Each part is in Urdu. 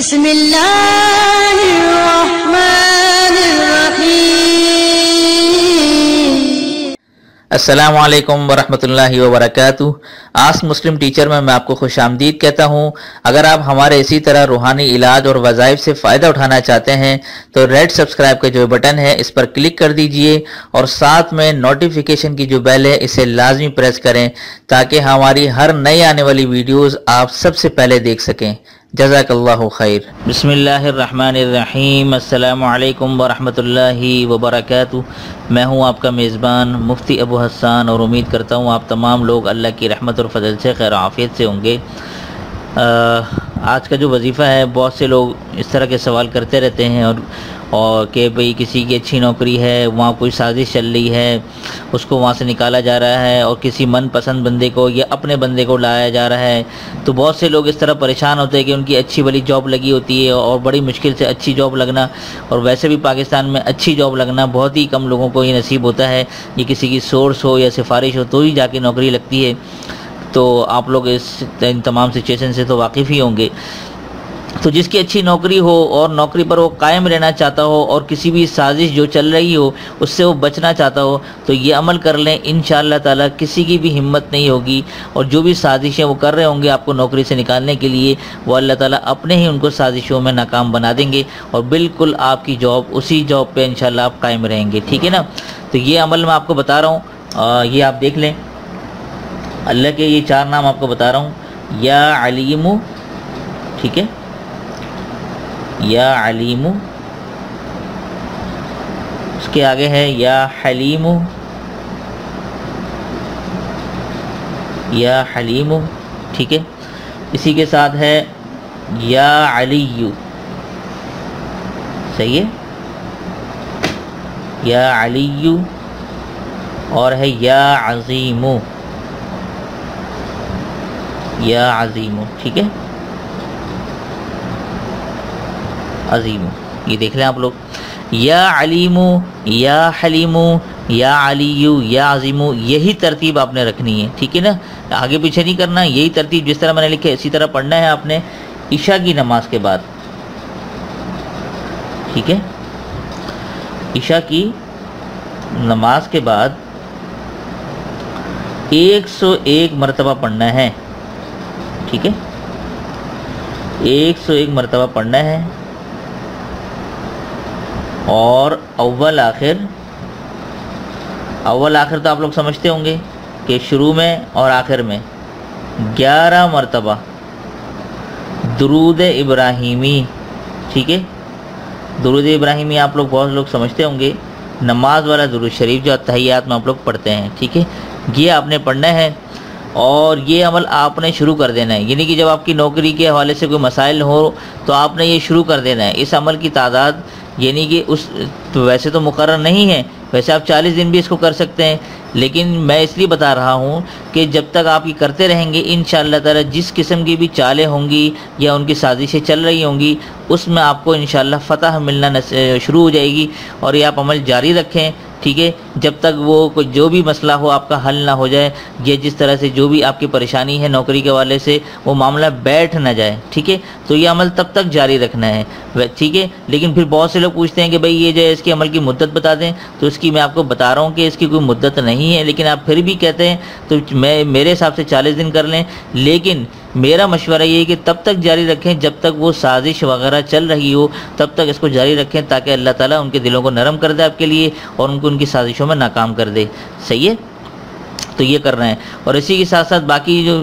بسم اللہ الرحمن الرحیم۔ السلام علیکم ورحمۃ اللہ وبرکاتہ۔ آسک مسلم ٹیچر میں آپ کو خوش آمدید کہتا ہوں۔ اگر آپ ہمارے اسی طرح روحانی علاج اور وظائف سے فائدہ اٹھانا چاہتے ہیں تو ریڈ سبسکرائب کا جو بٹن ہے اس پر کلک کر دیجئے اور ساتھ میں نوٹیفیکیشن کی جو بیل ہے اسے لازمی پریس کریں تاکہ ہماری ہر نئی آنے والی ویڈیوز آپ سب سے پہلے دیکھ سکیں۔ جزاک اللہ خیر۔ بسم اللہ الرحمن الرحیم۔ السلام علیکم ورحمۃ اللہ وبرکاتہ۔ میں ہوں آپ کا میزبان مفتی ابو حسان اور امید کرتا ہوں آپ تمام لوگ اللہ کی رحمت اور فضل سے خیر و عافیت سے ہوں گے۔ آج کا جو وظیفہ ہے بہت سے لوگ اس طرح کے سوال کرتے رہتے ہیں اور کہ بھئی کسی کی اچھی نوکری ہے، وہاں کوئی سازش چل رہی ہے، اس کو وہاں سے نکالا جا رہا ہے اور کسی من پسند بندے کو یا اپنے بندے کو لایا جا رہا ہے، تو بہت سے لوگ اس طرح پریشان ہوتے ہیں کہ ان کی اچھی والی جاب لگی ہوتی ہے اور بڑی مشکل سے اچھی جاب لگنا، اور ویسے بھی پاکستان میں اچھی جاب لگنا بہت ہی کم لوگوں کو یہ نصیب ہوتا ہے، یہ کسی کی سورس ہو یا سفارش ہو تو ہی جا کے نوکری لگتی ہے۔ تو آپ لوگ ان تمام سچویشن سے تو واقف ہی ہوں گے۔ تو جس کی اچھی نوکری ہو اور نوکری پر وہ قائم رہنا چاہتا ہو اور کسی بھی سازش جو چل رہی ہو اس سے وہ بچنا چاہتا ہو تو یہ عمل کر لیں، انشاءاللہ تعالی کسی کی بھی ہمت نہیں ہوگی، اور جو بھی سازشیں وہ کر رہے ہوں گے آپ کو نوکری سے نکالنے کے لیے، وہ اللہ تعالیٰ اپنے ہی ان کو سازشوں میں ناکام بنا دیں گے اور بالکل آپ کی جاب اسی جاب پہ انشاءاللہ آپ قائم رہیں گے، ٹھیک ہے نا۔ تو یہ عمل میں آپ کو بتا رہا ہوں، یہ آپ دیکھ لیں، اللہ کے یہ 4 نام آپ کو بتا رہا ہوں۔ یا علیم، ٹھیک ہے، یا علیم، اس کے آگے ہے یا حلیم، یا حلیم، ٹھیک ہے، اسی کے ساتھ ہے یا علی، صحیح ہے، یا علی، اور ہے یا عظیم، یا عظیم، ٹھیک ہے، عظیم، یہ دیکھ لیں آپ لوگ، یا علیم، یا حلیم، یا علی، یا عظیم، یہی ترتیب آپ نے رکھنی ہے، ٹھیک ہے نا، آگے پیچھے نہیں کرنا، یہی ترتیب جس طرح میں نے لکھے اسی طرح پڑھنا ہے آپ نے عشاء کی نماز کے بعد، ٹھیک ہے، عشاء کی نماز کے بعد 101 مرتبہ پڑھنا ہے، ٹھیک ہے، 101 مرتبہ پڑھنا ہے، اور اول آخر تو آپ لوگ سمجھتے ہوں گے کہ شروع میں اور آخر میں 11 مرتبہ درود ابراہیمی، ٹھیک ہے، درود ابراہیمی آپ لوگ بہت لوگ سمجھتے ہوں گے، نماز والا درود شریف جو تحیات میں آپ لوگ پڑھتے ہیں، ٹھیک ہے، یہ آپ نے پڑھنا ہے، اور یہ عمل آپ نے شروع کر دینا ہے، یعنی کہ جب آپ کی نوکری کے حوالے سے کوئی مسائل ہو تو آپ نے یہ شروع کر دینا ہے۔ اس عمل کی تعداد یعنی کہ ویسے تو مقرر نہیں ہے، ویسے آپ 40 دن بھی اس کو کر سکتے ہیں، لیکن میں اس لیے بتا رہا ہوں کہ جب تک آپ یہ کرتے رہیں گے انشاءاللہ تعالی جس قسم کی بھی چالیں ہوں گی یا ان کی سازشیں چل رہی ہوں گی اس میں آپ کو انشاءاللہ فتح ملنا شروع ہو جائے گی، اور یہ آپ عمل جاری رکھیں، ٹھیک ہے، جب تک وہ کوئی جو بھی مسئلہ ہو آپ کا حل نہ ہو جائے، یہ جس طرح سے جو بھی آپ کی پریشانی ہے نوکری کے حوالے سے وہ معاملہ بیٹھ نہ جائے، ٹھیک ہے، تو یہ عمل تب تک جاری رکھنا ہے، ٹھیک ہے۔ لیکن پھر بہت سے لوگ پوچھتے ہیں کہ بھئی یہ جو ہے اس کی عمل کی مدت بتا دیں، تو اس کی میں آپ کو بتا رہا ہوں کہ اس کی کوئی مدت نہیں ہے، لیکن آپ پھر بھی کہتے ہیں تو میرے حساب سے 40 دن کر لیں، لیکن میرا مشورہ یہ ہے کہ تب تک جاری رکھیں جب تک وہ سازش وغیرہ چل رہی ہو، تب تک اس کو جاری رکھیں تاکہ اللہ تعالیٰ ان کے دلوں کو نرم کر دے آپ کے لیے اور ان کو ان کی سازشوں میں ناکام کر دے، صحیح ہے، تو یہ کر رہے ہیں۔ اور اسی کے ساتھ ساتھ باقی جو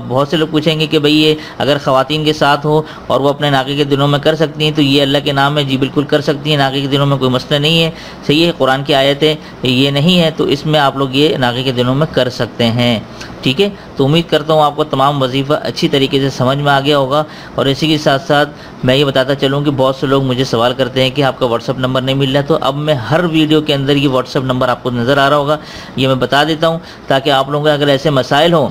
بہت سے لوگ پوچھیں گے کہ بھئی یہ اگر خواتین کے ساتھ ہو اور وہ اپنے ناقے کے دنوں میں کر سکتی ہیں تو یہ اللہ کے نام ہے، جی بالکل کر سکتی ہیں، ناقے کے دنوں میں کوئی مسئلہ نہیں ہے، صحیح ہے، قرآن کی آیت ہے یہ نہیں ہے، تو اس میں آپ لوگ یہ ناقے کے دنوں میں کر سکتے ہیں، ٹھیک ہے۔ تو امید کرتا ہوں آپ کو تمام وظیفہ اچھی طریقے سے سمجھ میں آ گیا ہوگا، اور اسی کے ساتھ ساتھ میں یہ بتاتا چلوں کہ بہت سے لوگ مجھے سوال کرتے ہیں کہ آپ کا واٹس ایپ نمبر نہیں مل رہا، تو اب میں ہر ویڈیو کے اندر یہ واٹس ایپ نمبر آپ کو نظر آ رہا ہوگا، یہ میں بتا دیتا ہوں تاکہ آپ لوگوں کے اگر ایسے مسائل ہوں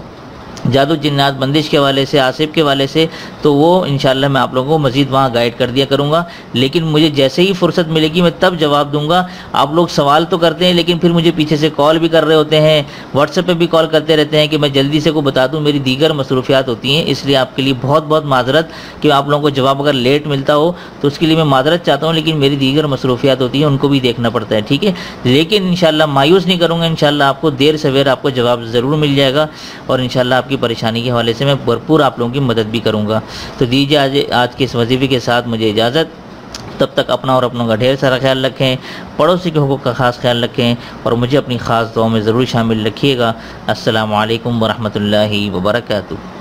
جادو جنات بندش کے حوالے سے، آصف کے حوالے سے، تو وہ انشاءاللہ میں آپ لوگوں کو مزید وہاں گائیڈ کر دیا کروں گا۔ لیکن مجھے جیسے ہی فرصت ملے گی میں تب جواب دوں گا۔ آپ لوگ سوال تو کرتے ہیں لیکن پھر مجھے پیچھے سے کال بھی کر رہے ہوتے ہیں، واٹس ایپ پہ بھی کال کرتے رہتے ہیں کہ میں جلدی سے کو بتا دوں، میری دیگر مصروفیات ہوتی ہیں، اس لیے آپ کے لیے بہت بہت معذرت کہ آپ لوگوں کو جواب اگر لیٹ ملتا ہو تو اس کے لیے میں معذرت چاہتا ہوں، لیکن میری دیگر مصروفیات ہوتی ہیں، ان کو بھی دیکھنا پڑتا ہے، ٹھیک ہے۔ لیکن انشاءاللہ مایوس نہیں کروں گا، انشاءاللہ آپ کو دیر سویر آپ کو جواب ضرور مل جائے گا، اور انشاءاللہ آپ کی پریشانی کے حوالے سے میں بھرپور آپ لوگوں کی مدد بھی کروں گا۔ تو دیجیے آج کے اس وظیفے کے ساتھ مجھے اجازت، تب تک اپنا اور اپنوں کا ڈھیر سارا خیال رکھیں، پڑوسی کے حقوق کا خاص خیال رکھیں، اور مجھے اپنی خاص دعاؤں میں ضرور شامل رکھیے گا۔ السلام علیکم ورحمۃ اللہ وبرکاتہ۔